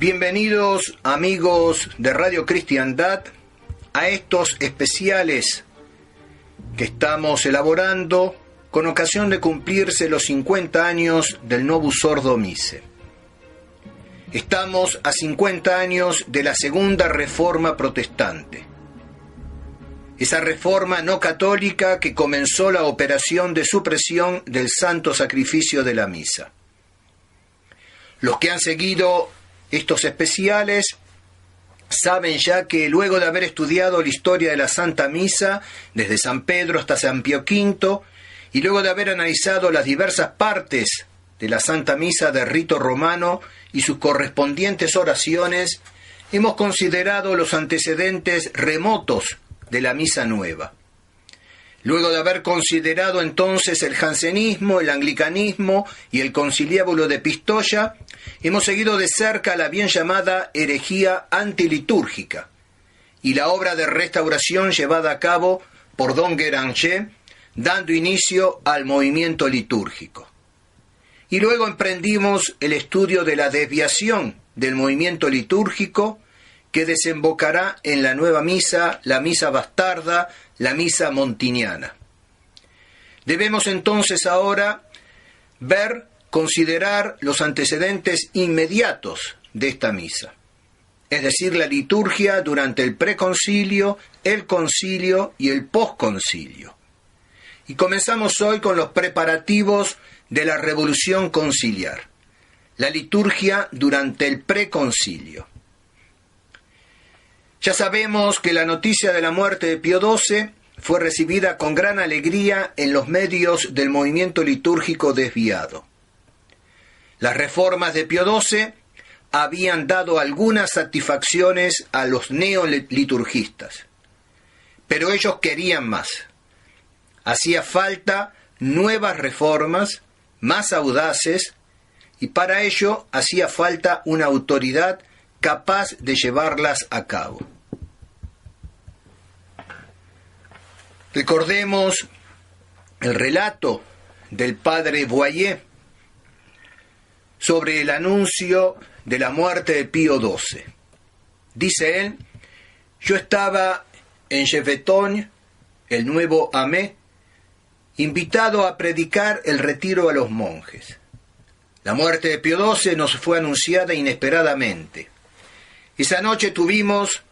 Bienvenidos amigos de Radio Cristiandad a estos especiales que estamos elaborando con ocasión de cumplirse los 50 años del Novus Ordo Missae. Estamos a 50 años de la Segunda Reforma Protestante. Esa reforma no católica que comenzó la operación de supresión del santo sacrificio de la misa. Los que han seguido estos especiales saben ya que luego de haber estudiado la historia de la Santa Misa, desde San Pedro hasta San Pío V, y luego de haber analizado las diversas partes de la Santa Misa de rito romano y sus correspondientes oraciones, hemos considerado los antecedentes remotos de la Misa Nueva. Luego de haber considerado entonces el jansenismo, el anglicanismo y el conciliábulo de Pistoia, hemos seguido de cerca la bien llamada herejía antilitúrgica y la obra de restauración llevada a cabo por Don Guéranger, dando inicio al movimiento litúrgico. Y luego emprendimos el estudio de la desviación del movimiento litúrgico que desembocará en la nueva misa, la misa bastarda, la misa montiniana. Debemos entonces ahora considerar los antecedentes inmediatos de esta misa, es decir, la liturgia durante el preconcilio, el concilio y el posconcilio. Y comenzamos hoy con los preparativos de la revolución conciliar, la liturgia durante el preconcilio. Ya sabemos que la noticia de la muerte de Pío XII fue recibida con gran alegría en los medios del movimiento litúrgico desviado. Las reformas de Pío XII habían dado algunas satisfacciones a los neoliturgistas, pero ellos querían más. Hacía falta nuevas reformas, más audaces, y para ello hacía falta una autoridad capaz de llevarlas a cabo. Recordemos el relato del padre Boyer sobre el anuncio de la muerte de Pío XII. Dice él: yo estaba en Cheveton, el nuevo Amé, invitado a predicar el retiro a los monjes. La muerte de Pío XII nos fue anunciada inesperadamente. Esa noche tuvimos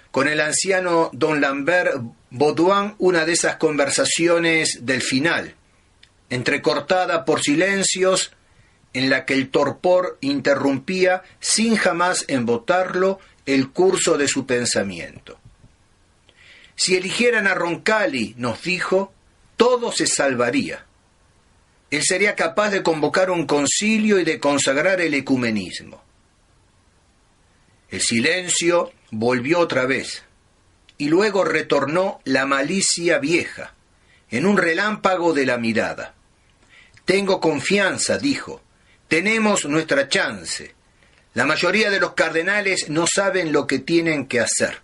con el anciano don Lambert Baudouin una de esas conversaciones del final, entrecortada por silencios en la que el torpor interrumpía, sin jamás embotarlo, el curso de su pensamiento. Si eligieran a Roncalli, nos dijo, todo se salvaría. Él sería capaz de convocar un concilio y de consagrar el ecumenismo. El silencio volvió otra vez, y luego retornó la malicia vieja, en un relámpago de la mirada. Tengo confianza, dijo, tenemos nuestra chance. La mayoría de los cardenales no saben lo que tienen que hacer.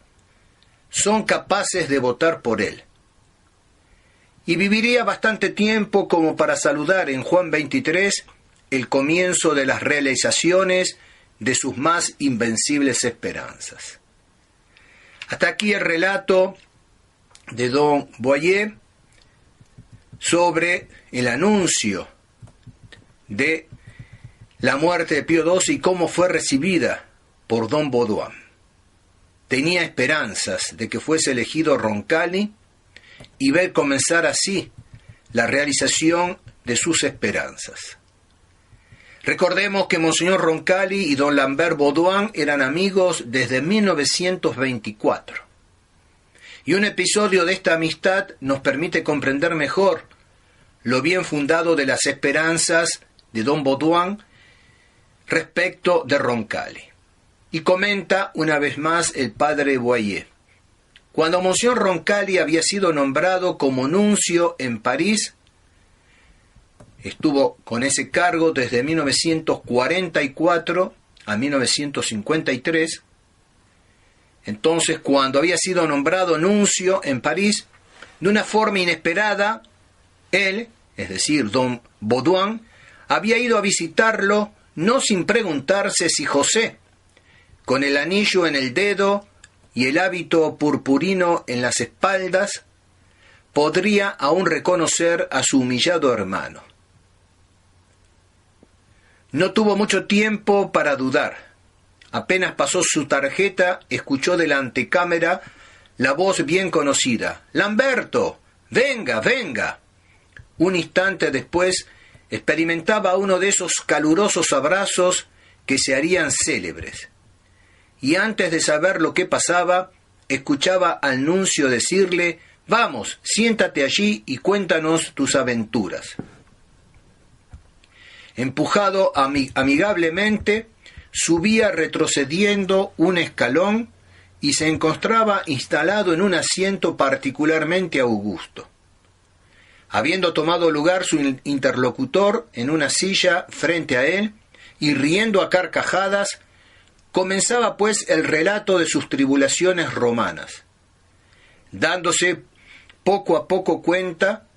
Son capaces de votar por él. Y viviría bastante tiempo como para saludar en Juan 23 el comienzo de las realizaciones de sus más invencibles esperanzas. Hasta aquí el relato de don Boyer sobre el anuncio de la muerte de Pío XII y cómo fue recibida por don Baudouin. Tenía esperanzas de que fuese elegido Roncalli y ver comenzar así la realización de sus esperanzas. Recordemos que Monseñor Roncalli y don Lambert Baudouin eran amigos desde 1924. Y un episodio de esta amistad nos permite comprender mejor lo bien fundado de las esperanzas de don Baudouin respecto de Roncalli. Y comenta una vez más el padre Boyer. Cuando Monseñor Roncalli había sido nombrado como nuncio en París, estuvo con ese cargo desde 1944 a 1953. Entonces, cuando había sido nombrado nuncio en París, de una forma inesperada, él, es decir, don Baudouin, había ido a visitarlo no sin preguntarse si José, con el anillo en el dedo y el hábito purpurino en las espaldas, podría aún reconocer a su humillado hermano. No tuvo mucho tiempo para dudar. Apenas pasó su tarjeta, escuchó de la antecámara la voz bien conocida: «Lamberto, venga, venga». Un instante después experimentaba uno de esos calurosos abrazos que se harían célebres. Y antes de saber lo que pasaba, escuchaba al nuncio decirle: «Vamos, siéntate allí y cuéntanos tus aventuras». Empujado amigablemente, subía retrocediendo un escalón y se encontraba instalado en un asiento particularmente augusto. Habiendo tomado lugar su interlocutor en una silla frente a él y riendo a carcajadas, comenzaba pues el relato de sus tribulaciones romanas, dándose poco a poco cuenta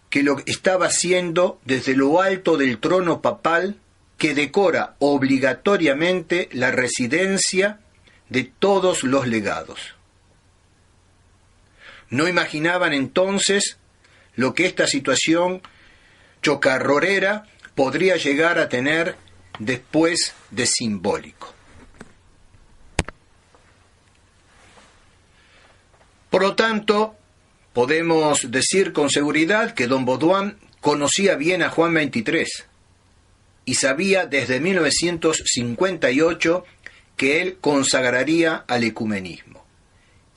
que lo estaba haciendo desde lo alto del trono papal que decora obligatoriamente la residencia de todos los legados. No imaginaban entonces lo que esta situación chocarrorera podría llegar a tener después de simbólico. Por lo tanto, podemos decir con seguridad que don Baudouin conocía bien a Juan XXIII y sabía desde 1958 que él consagraría al ecumenismo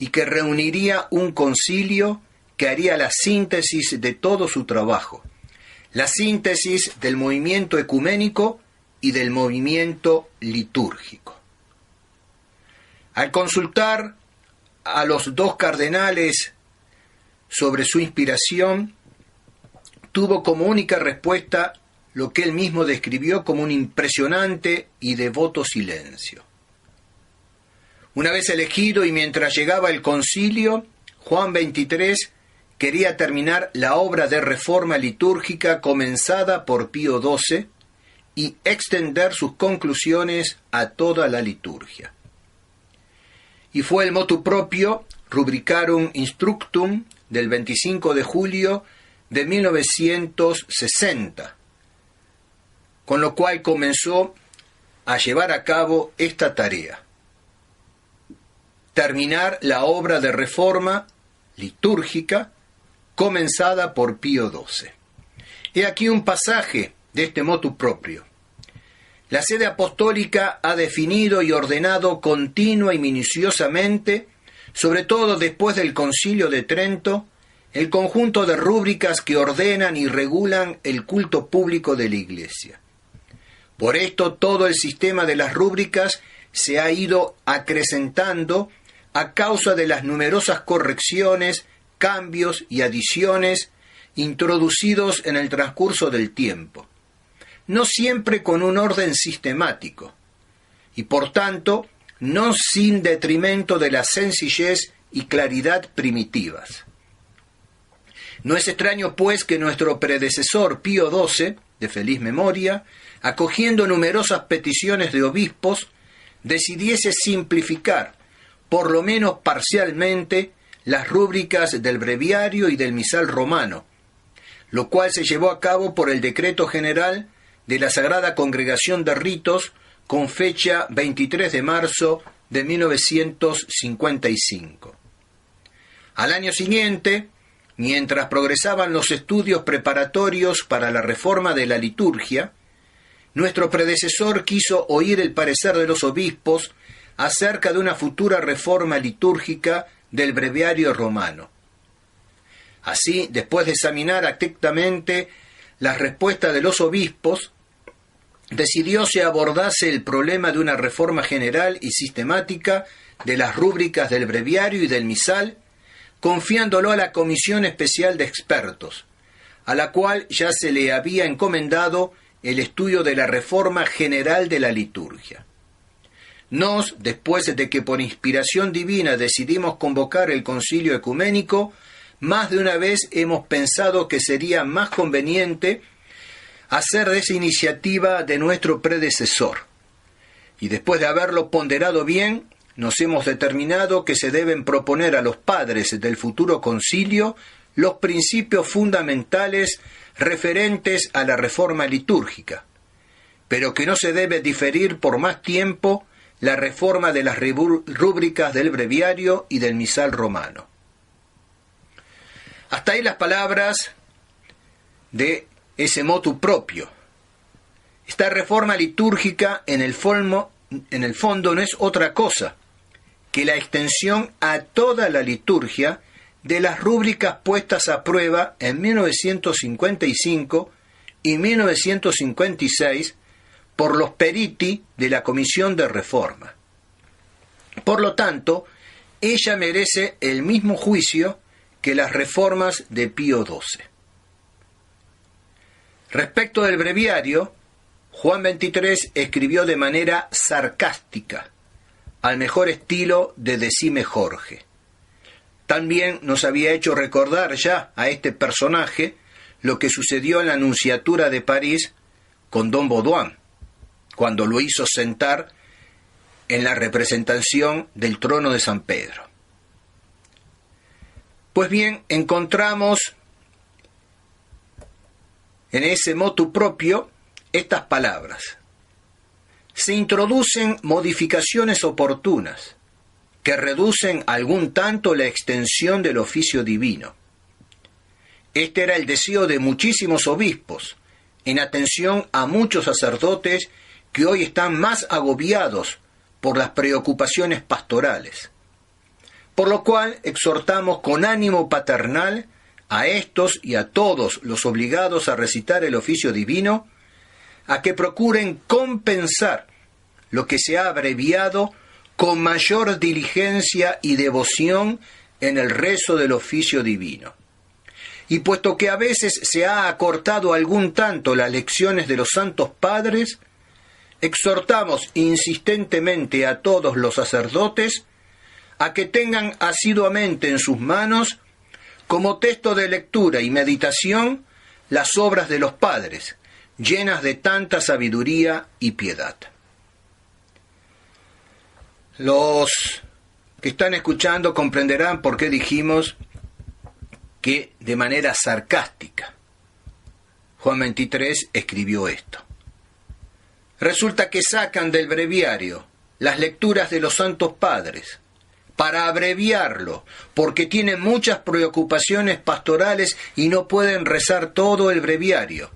y que reuniría un concilio que haría la síntesis de todo su trabajo, la síntesis del movimiento ecuménico y del movimiento litúrgico. Al consultar a los dos cardenales sobre su inspiración, tuvo como única respuesta lo que él mismo describió como un impresionante y devoto silencio. Una vez elegido y mientras llegaba el concilio, Juan XXIII quería terminar la obra de reforma litúrgica comenzada por Pío XII y extender sus conclusiones a toda la liturgia. Y fue el motu propio Rubricarum Instructum del 25 de julio de 1960, con lo cual comenzó a llevar a cabo esta tarea: terminar la obra de reforma litúrgica comenzada por Pío XII. He aquí un pasaje de este motu propio. La sede apostólica ha definido y ordenado continua y minuciosamente, sobre todo después del Concilio de Trento, el conjunto de rúbricas que ordenan y regulan el culto público de la Iglesia. Por esto, todo el sistema de las rúbricas se ha ido acrecentando a causa de las numerosas correcciones, cambios y adiciones introducidos en el transcurso del tiempo, no siempre con un orden sistemático, y por tanto no sin detrimento de la sencillez y claridad primitivas. No es extraño, pues, que nuestro predecesor Pío XII, de feliz memoria, acogiendo numerosas peticiones de obispos, decidiese simplificar, por lo menos parcialmente, las rúbricas del breviario y del misal romano, lo cual se llevó a cabo por el decreto general de la Sagrada Congregación de Ritos con fecha 23 de marzo de 1955. Al año siguiente, mientras progresaban los estudios preparatorios para la reforma de la liturgia, nuestro predecesor quiso oír el parecer de los obispos acerca de una futura reforma litúrgica del breviario romano. Así, después de examinar atentamente las respuestas de los obispos, decidió se abordase el problema de una reforma general y sistemática de las rúbricas del breviario y del misal, confiándolo a la Comisión Especial de Expertos, a la cual ya se le había encomendado el estudio de la reforma general de la liturgia. Nos, después de que por inspiración divina decidimos convocar el concilio ecuménico, más de una vez hemos pensado que sería más conveniente hacer de esa iniciativa de nuestro predecesor, y después de haberlo ponderado bien, nos hemos determinado que se deben proponer a los padres del futuro concilio los principios fundamentales referentes a la reforma litúrgica, pero que no se debe diferir por más tiempo la reforma de las rúbricas del breviario y del misal romano. Hasta ahí las palabras de ese motu propio. Esta reforma litúrgica en el fondo no es otra cosa que la extensión a toda la liturgia de las rúbricas puestas a prueba en 1955 y 1956 por los periti de la Comisión de Reforma. Por lo tanto, ella merece el mismo juicio que las reformas de Pío XII. Respecto del breviario, Juan XXIII escribió de manera sarcástica, al mejor estilo de Decime Jorge. También nos había hecho recordar ya a este personaje lo que sucedió en la Nunciatura de París con Don Baudouin, cuando lo hizo sentar en la representación del trono de San Pedro. Pues bien, encontramos en ese motu propio estas palabras. Se introducen modificaciones oportunas que reducen algún tanto la extensión del oficio divino. Este era el deseo de muchísimos obispos, en atención a muchos sacerdotes que hoy están más agobiados por las preocupaciones pastorales. Por lo cual exhortamos con ánimo paternal a estos y a todos los obligados a recitar el oficio divino a que procuren compensar lo que se ha abreviado con mayor diligencia y devoción en el rezo del oficio divino. Y puesto que a veces se ha acortado algún tanto las lecciones de los santos padres, exhortamos insistentemente a todos los sacerdotes a que tengan asiduamente en sus manos, como texto de lectura y meditación, las obras de los padres, llenas de tanta sabiduría y piedad. Los que están escuchando comprenderán por qué dijimos que de manera sarcástica Juan XXIII escribió esto. Resulta que sacan del breviario las lecturas de los santos padres para abreviarlo, porque tienen muchas preocupaciones pastorales y no pueden rezar todo el breviario.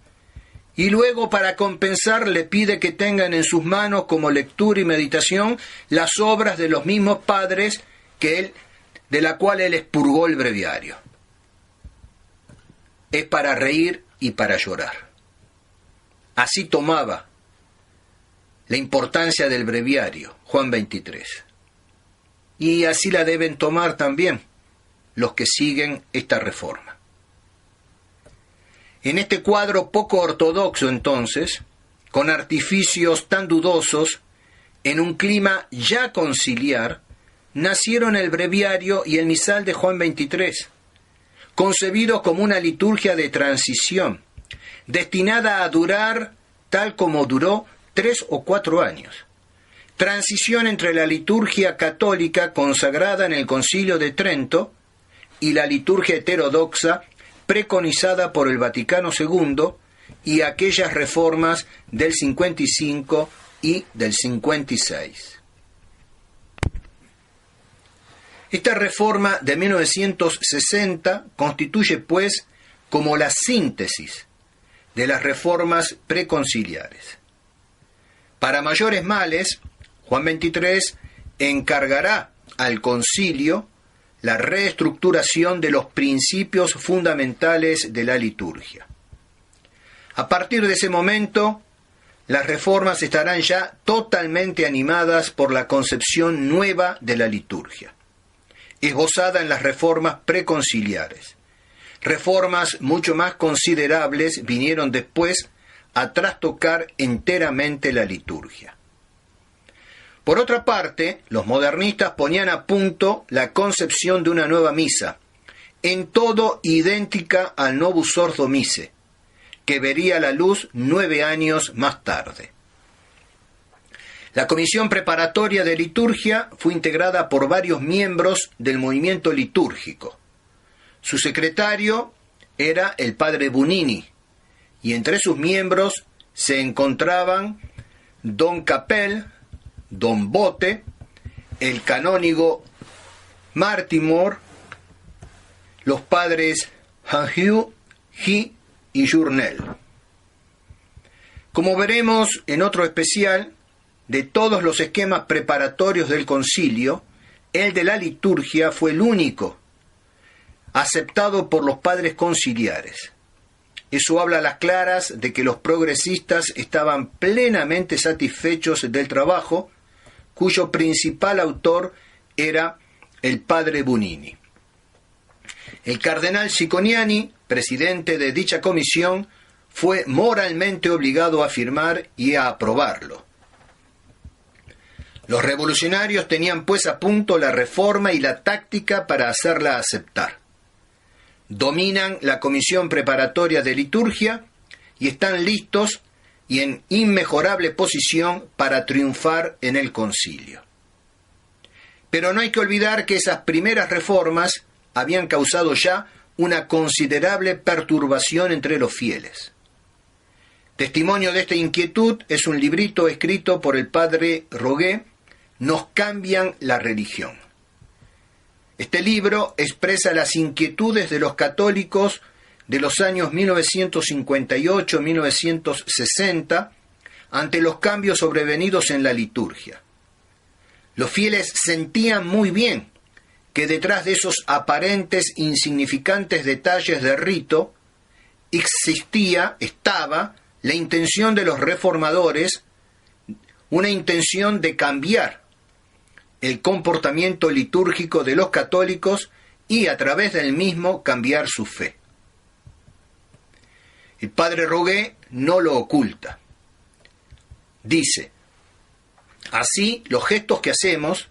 Y luego, para compensar, le pide que tengan en sus manos como lectura y meditación las obras de los mismos padres de la cual él expurgó el breviario. Es para reír y para llorar. Así tomaba la importancia del breviario Juan XXIII. Y así la deben tomar también los que siguen esta reforma. En este cuadro poco ortodoxo, entonces, con artificios tan dudosos, en un clima ya conciliar, nacieron el breviario y el misal de Juan XXIII, concebidos como una liturgia de transición, destinada a durar tal como duró 3 o 4 años. Transición entre la liturgia católica consagrada en el Concilio de Trento y la liturgia heterodoxa preconizada por el Vaticano II y aquellas reformas del 55 y del 56. Esta reforma de 1960 constituye, pues, como la síntesis de las reformas preconciliares. Para mayores males, Juan XXIII encargará al concilio la reestructuración de los principios fundamentales de la liturgia. A partir de ese momento, las reformas estarán ya totalmente animadas por la concepción nueva de la liturgia, esbozada en las reformas preconciliares. Reformas mucho más considerables vinieron después a trastocar enteramente la liturgia. Por otra parte, los modernistas ponían a punto la concepción de una nueva misa, en todo idéntica al Novus Ordo Missae, que vería la luz 9 años más tarde. La comisión preparatoria de liturgia fue integrada por varios miembros del movimiento litúrgico. Su secretario era el padre Bunini, y entre sus miembros se encontraban don Capel, don Bote, el canónigo Martimore, los padres Hanhiu, Ji y Journel. Como veremos en otro especial, de todos los esquemas preparatorios del concilio, el de la liturgia fue el único aceptado por los padres conciliares. Eso habla a las claras de que los progresistas estaban plenamente satisfechos del trabajo, cuyo principal autor era el padre Bunini. El cardenal Cicognani, presidente de dicha comisión, fue moralmente obligado a firmar y a aprobarlo. Los revolucionarios tenían pues a punto la reforma y la táctica para hacerla aceptar. Dominan la comisión preparatoria de liturgia y están listos y en inmejorable posición para triunfar en el concilio. Pero no hay que olvidar que esas primeras reformas habían causado ya una considerable perturbación entre los fieles. Testimonio de esta inquietud es un librito escrito por el padre Rogué, Nos cambian la religión. Este libro expresa las inquietudes de los católicos de los años 1958-1960 ante los cambios sobrevenidos en la liturgia. Los fieles sentían muy bien que detrás de esos aparentes insignificantes detalles de rito estaba la intención de los reformadores, una intención de cambiar el comportamiento litúrgico de los católicos y a través del mismo cambiar su fe. El padre Rogué no lo oculta. Dice: así los gestos que hacemos,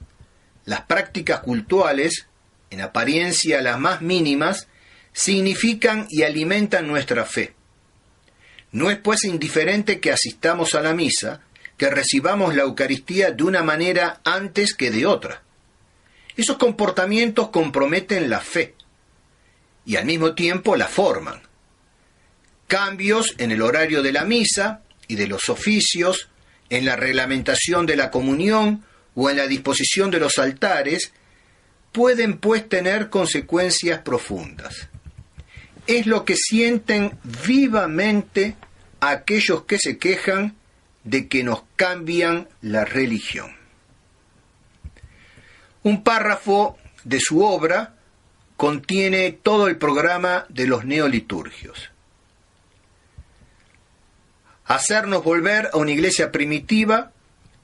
las prácticas cultuales, en apariencia las más mínimas, significan y alimentan nuestra fe. No es pues indiferente que asistamos a la misa, que recibamos la Eucaristía de una manera antes que de otra. Esos comportamientos comprometen la fe y al mismo tiempo la forman. Cambios en el horario de la misa y de los oficios, en la reglamentación de la comunión o en la disposición de los altares, pueden pues tener consecuencias profundas. Es lo que sienten vivamente aquellos que se quejan de que nos cambian la religión. Un párrafo de su obra contiene todo el programa de los neoliturgios. Hacernos volver a una iglesia primitiva,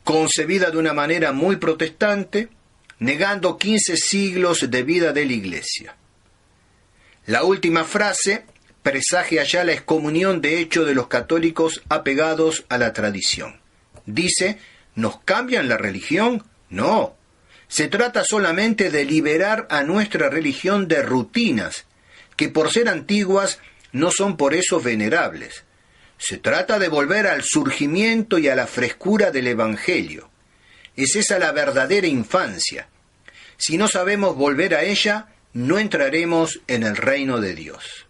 concebida de una manera muy protestante, negando 15 siglos de vida de la iglesia. La última frase presagia ya la excomunión de hecho de los católicos apegados a la tradición. Dice: ¿nos cambian la religión? No. Se trata solamente de liberar a nuestra religión de rutinas, que por ser antiguas no son por eso venerables. Se trata de volver al surgimiento y a la frescura del Evangelio. Es esa la verdadera infancia. Si no sabemos volver a ella, no entraremos en el reino de Dios.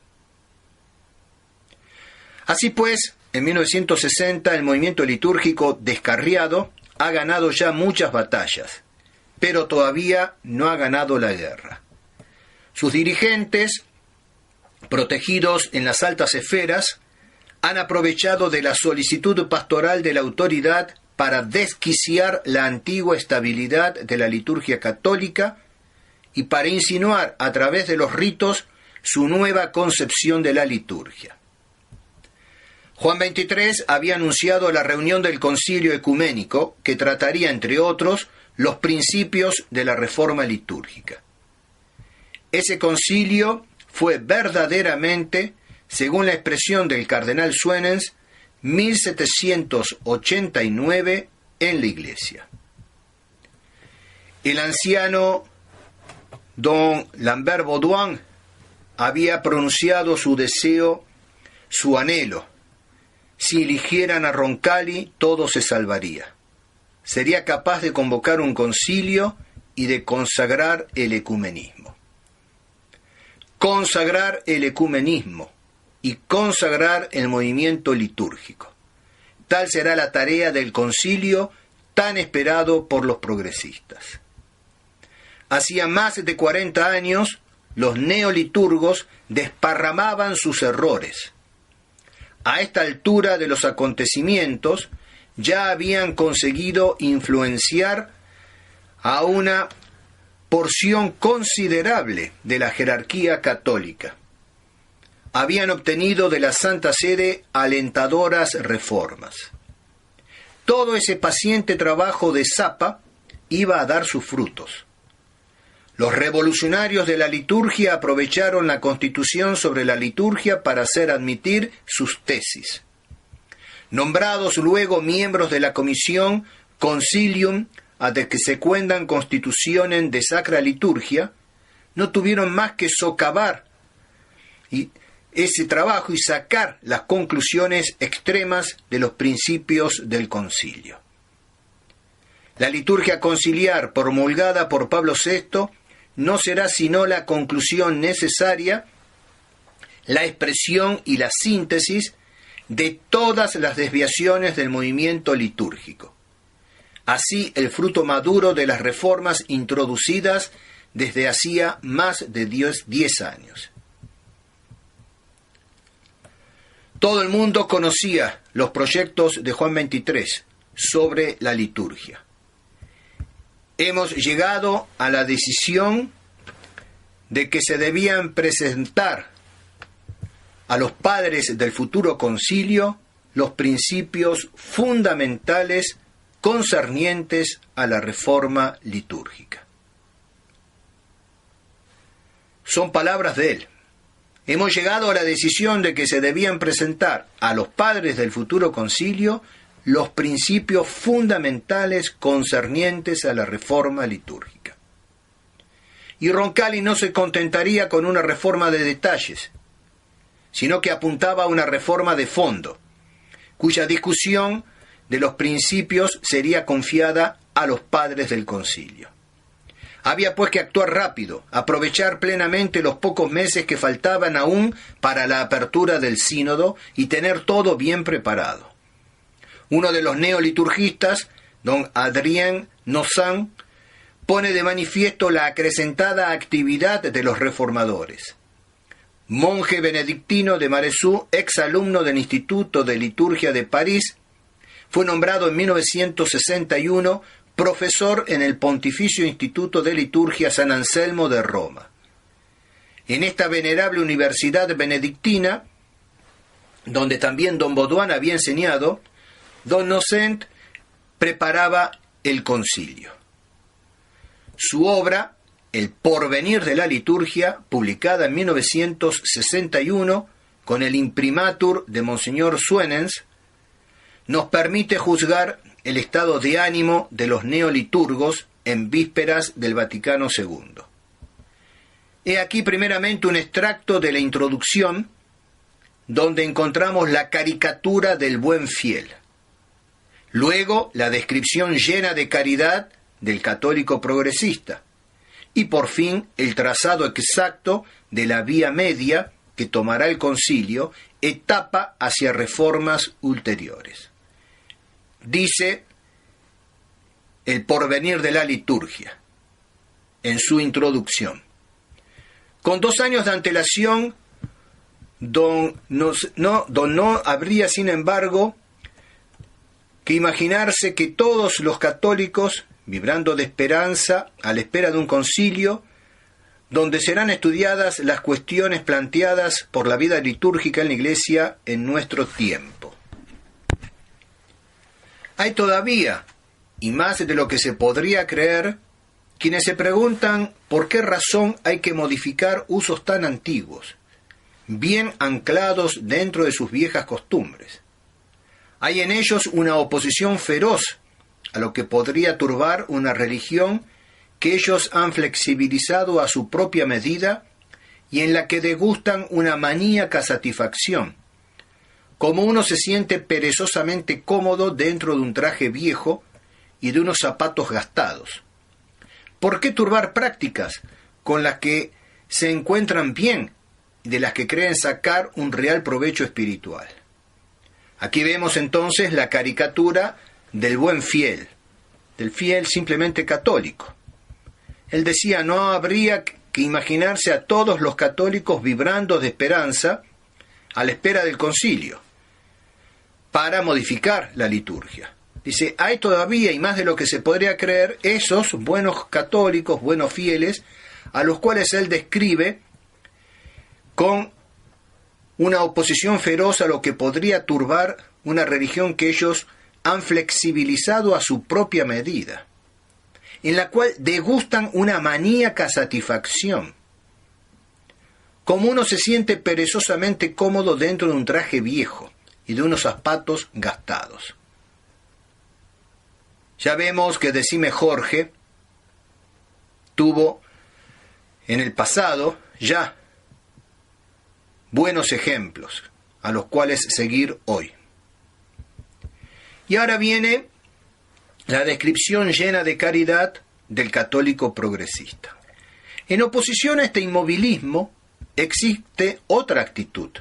Así pues, en 1960 el movimiento litúrgico descarriado ha ganado ya muchas batallas, pero todavía no ha ganado la guerra. Sus dirigentes, protegidos en las altas esferas, han aprovechado de la solicitud pastoral de la autoridad para desquiciar la antigua estabilidad de la liturgia católica y para insinuar a través de los ritos su nueva concepción de la liturgia. Juan XXIII había anunciado la reunión del Concilio Ecuménico que trataría, entre otros, los principios de la reforma litúrgica. Ese concilio fue verdaderamente, según la expresión del cardenal Suenens, 1789 en la Iglesia. El anciano don Lambert Baudouin había pronunciado su deseo, su anhelo: si eligieran a Roncalli, todo se salvaría. sería capaz de convocar un concilio y de consagrar el ecumenismo. Consagrar el ecumenismo y consagrar el movimiento litúrgico. Tal será la tarea del concilio tan esperado por los progresistas. Hacía más de 40 años, los neoliturgos desparramaban sus errores. A esta altura de los acontecimientos, ya habían conseguido influenciar a una porción considerable de la jerarquía católica. Habían obtenido de la Santa Sede alentadoras reformas. Todo ese paciente trabajo de Zappa iba a dar sus frutos. Los revolucionarios de la liturgia aprovecharon la Constitución sobre la liturgia para hacer admitir sus tesis. Nombrados luego miembros de la Comisión Concilium ad exequendam Constitutionem de Sacra Liturgia, no tuvieron más que socavar ese trabajo y sacar las conclusiones extremas de los principios del concilio. La liturgia conciliar promulgada por Pablo VI no será sino la conclusión necesaria, la expresión y la síntesis de todas las desviaciones del movimiento litúrgico. Así, el fruto maduro de las reformas introducidas desde hacía más de 10 años. Todo el mundo conocía los proyectos de Juan XXIII sobre la liturgia. Hemos llegado a la decisión de que se debían presentar a los padres del futuro concilio los principios fundamentales concernientes a la reforma litúrgica. Son palabras de él. Hemos llegado a la decisión de que se debían presentar a los padres del futuro concilio los principios fundamentales concernientes a la reforma litúrgica. Y Roncalli no se contentaría con una reforma de detalles, sino que apuntaba a una reforma de fondo, cuya discusión de los principios sería confiada a los padres del concilio. Había pues que actuar rápido, aprovechar plenamente los pocos meses que faltaban aún para la apertura del sínodo y tener todo bien preparado. Uno de los neoliturgistas, don Adrien Nozan, pone de manifiesto la acrecentada actividad de los reformadores. Monje benedictino de Maredsous, exalumno del Instituto de Liturgia de París, fue nombrado en 1961 profesor en el Pontificio Instituto de Liturgia San Anselmo de Roma. En esta venerable universidad benedictina, donde también don Baudouin había enseñado, don Nocent preparaba el concilio. Su obra, El porvenir de la liturgia, publicada en 1961 con el imprimatur de Monseñor Suenens, nos permite juzgar el estado de ánimo de los neoliturgos en vísperas del Vaticano II. He aquí primeramente un extracto de la introducción, donde encontramos la caricatura del buen fiel. Luego, la descripción llena de caridad del católico progresista. Y por fin, el trazado exacto de la vía media que tomará el concilio, etapa hacia reformas ulteriores. Dice El porvenir de la liturgia, en su introducción. Con 2 años de antelación, no habría, sin embargo, que imaginarse que todos los católicos, vibrando de esperanza a la espera de un concilio, donde serán estudiadas las cuestiones planteadas por la vida litúrgica en la Iglesia en nuestro tiempo. Hay todavía, y más de lo que se podría creer, quienes se preguntan por qué razón hay que modificar usos tan antiguos, bien anclados dentro de sus viejas costumbres. Hay en ellos una oposición feroz a lo que podría turbar una religión que ellos han flexibilizado a su propia medida y en la que degustan una maníaca satisfacción, como uno se siente perezosamente cómodo dentro de un traje viejo y de unos zapatos gastados. ¿Por qué turbar prácticas con las que se encuentran bien y de las que creen sacar un real provecho espiritual? Aquí vemos entonces la caricatura del buen fiel, del fiel simplemente católico. Él decía, no habría que imaginarse a todos los católicos vibrando de esperanza a la espera del concilio para modificar la liturgia. Dice, hay todavía, y más de lo que se podría creer, esos buenos católicos, buenos fieles, a los cuales él describe con una oposición feroz a lo que podría turbar una religión que ellos han flexibilizado a su propia medida, en la cual degustan una maníaca satisfacción, como uno se siente perezosamente cómodo dentro de un traje viejo y de unos zapatos gastados. Ya vemos que Decime Jorge tuvo en el pasado ya buenos ejemplos a los cuales seguir hoy. Y ahora viene la descripción llena de caridad del católico progresista. En oposición a este inmovilismo existe otra actitud,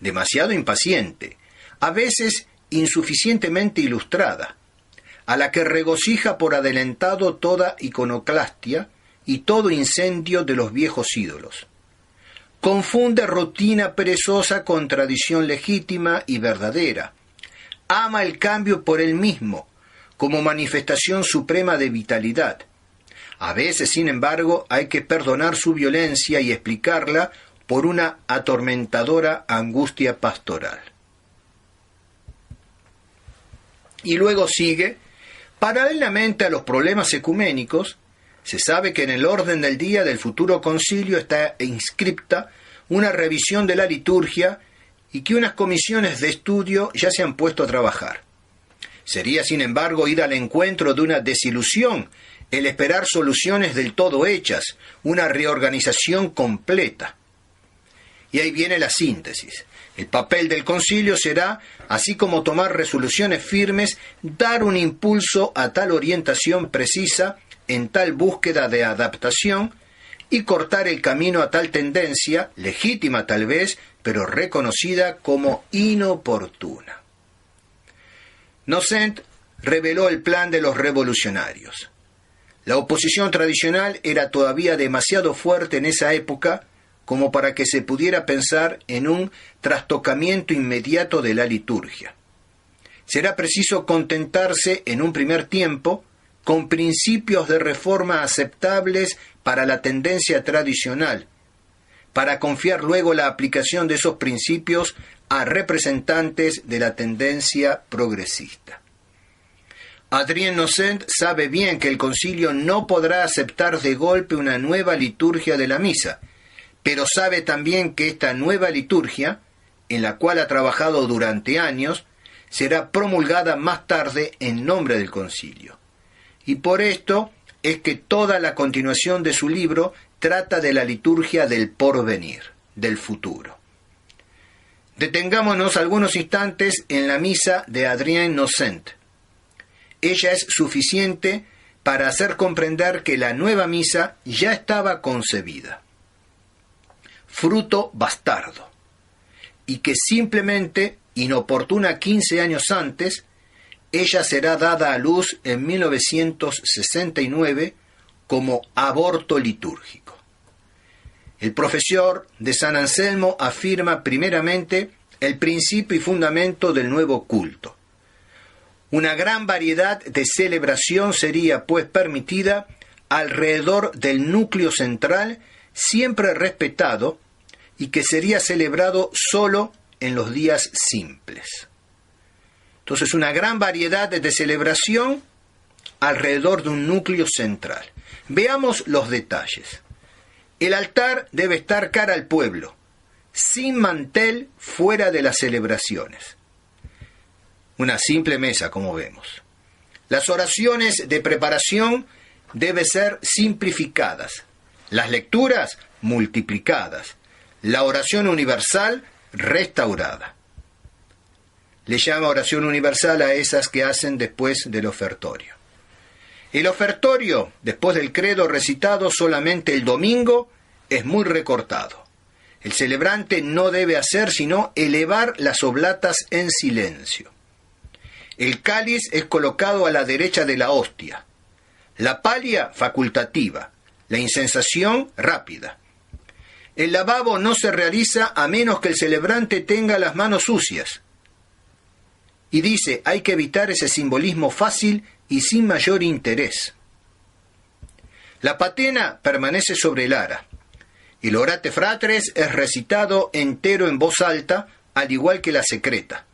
demasiado impaciente, a veces insuficientemente ilustrada, a la que regocija por adelantado toda iconoclastia y todo incendio de los viejos ídolos. Confunde rutina perezosa con tradición legítima y verdadera. Ama el cambio por él mismo, como manifestación suprema de vitalidad. A veces, sin embargo, hay que perdonar su violencia y explicarla por una atormentadora angustia pastoral. Y luego sigue, paralelamente a los problemas ecuménicos, se sabe que en el orden del día del futuro concilio está inscripta una revisión de la liturgia y que unas comisiones de estudio ya se han puesto a trabajar. Sería, sin embargo, ir al encuentro de una desilusión el esperar soluciones del todo hechas, una reorganización completa. Y ahí viene la síntesis. El papel del concilio será, así como tomar resoluciones firmes, dar un impulso a tal orientación precisa, en tal búsqueda de adaptación, y cortar el camino a tal tendencia, legítima tal vez, pero reconocida como inoportuna. Nocent reveló el plan de los revolucionarios. La oposición tradicional era todavía demasiado fuerte en esa época como para que se pudiera pensar en un trastocamiento inmediato de la liturgia. Será preciso contentarse en un primer tiempo con principios de reforma aceptables para la tendencia tradicional, para confiar luego la aplicación de esos principios a representantes de la tendencia progresista. Adrien Nocent sabe bien que el concilio no podrá aceptar de golpe una nueva liturgia de la misa, pero sabe también que esta nueva liturgia, en la cual ha trabajado durante años, será promulgada más tarde en nombre del concilio. Y por esto es que toda la continuación de su libro trata de la liturgia del porvenir, del futuro. Detengámonos algunos instantes en la misa de Adrien Nocent. Ella es suficiente para hacer comprender que la nueva misa ya estaba concebida, fruto bastardo, y que simplemente, inoportuna 15 años antes, ella será dada a luz en 1969 como aborto litúrgico. El profesor de San Anselmo afirma primeramente el principio y fundamento del nuevo culto. Una gran variedad de celebración sería, pues, permitida alrededor del núcleo central, siempre respetado, y que sería celebrado solo en los días simples. Entonces, una gran variedad de celebración alrededor de un núcleo central. Veamos los detalles. El altar debe estar cara al pueblo, sin mantel fuera de las celebraciones. Una simple mesa, como vemos. Las oraciones de preparación deben ser simplificadas, las lecturas multiplicadas, la oración universal restaurada. Le llama oración universal a esas que hacen después del ofertorio. El ofertorio, después del credo recitado solamente el domingo, es muy recortado. El celebrante no debe hacer sino elevar las oblatas en silencio. El cáliz es colocado a la derecha de la hostia. La palia facultativa, la incensación rápida. El lavabo no se realiza a menos que el celebrante tenga las manos sucias. Y dice, hay que evitar ese simbolismo fácil y sin mayor interés. La patena permanece sobre el ara. El orate fratres es recitado entero en voz alta, al igual que la secreta.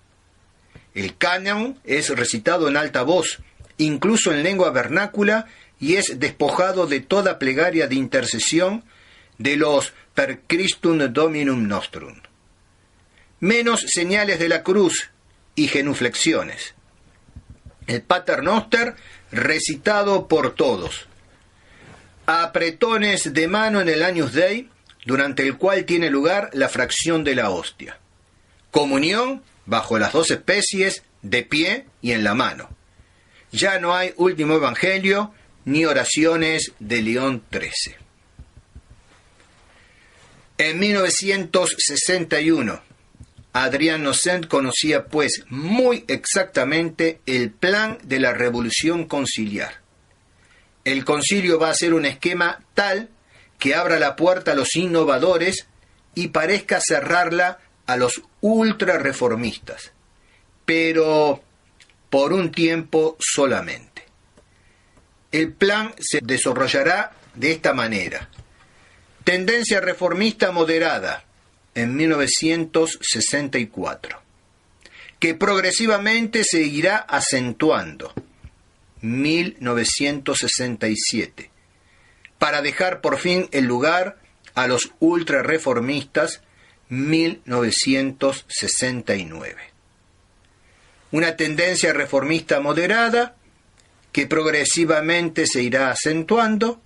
El canon es recitado en alta voz, incluso en lengua vernácula, y es despojado de toda plegaria de intercesión de los per Christum Dominum Nostrum. Menos señales de la cruz y genuflexiones. El Pater Noster recitado por todos. Apretones de mano en el Agnus Dei, durante el cual tiene lugar la fracción de la hostia. Comunión bajo las 2 especies, de pie y en la mano. Ya no hay último evangelio ni oraciones de León XIII. En 1961, Adrien Nocent conocía pues muy exactamente el plan de la revolución conciliar. El concilio va a ser un esquema tal que abra la puerta a los innovadores y parezca cerrarla a los ultrarreformistas, pero por un tiempo solamente. El plan se desarrollará de esta manera. Tendencia reformista moderada en 1964, que progresivamente se irá acentuando, 1967, para dejar por fin el lugar a los ultrarreformistas, 1969. Una tendencia reformista moderada que progresivamente se irá acentuando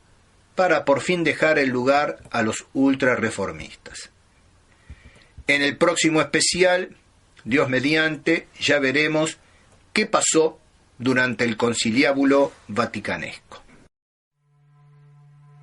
para por fin dejar el lugar a los ultrarreformistas. En el próximo especial, Dios mediante, ya veremos qué pasó durante el conciliábulo vaticanesco.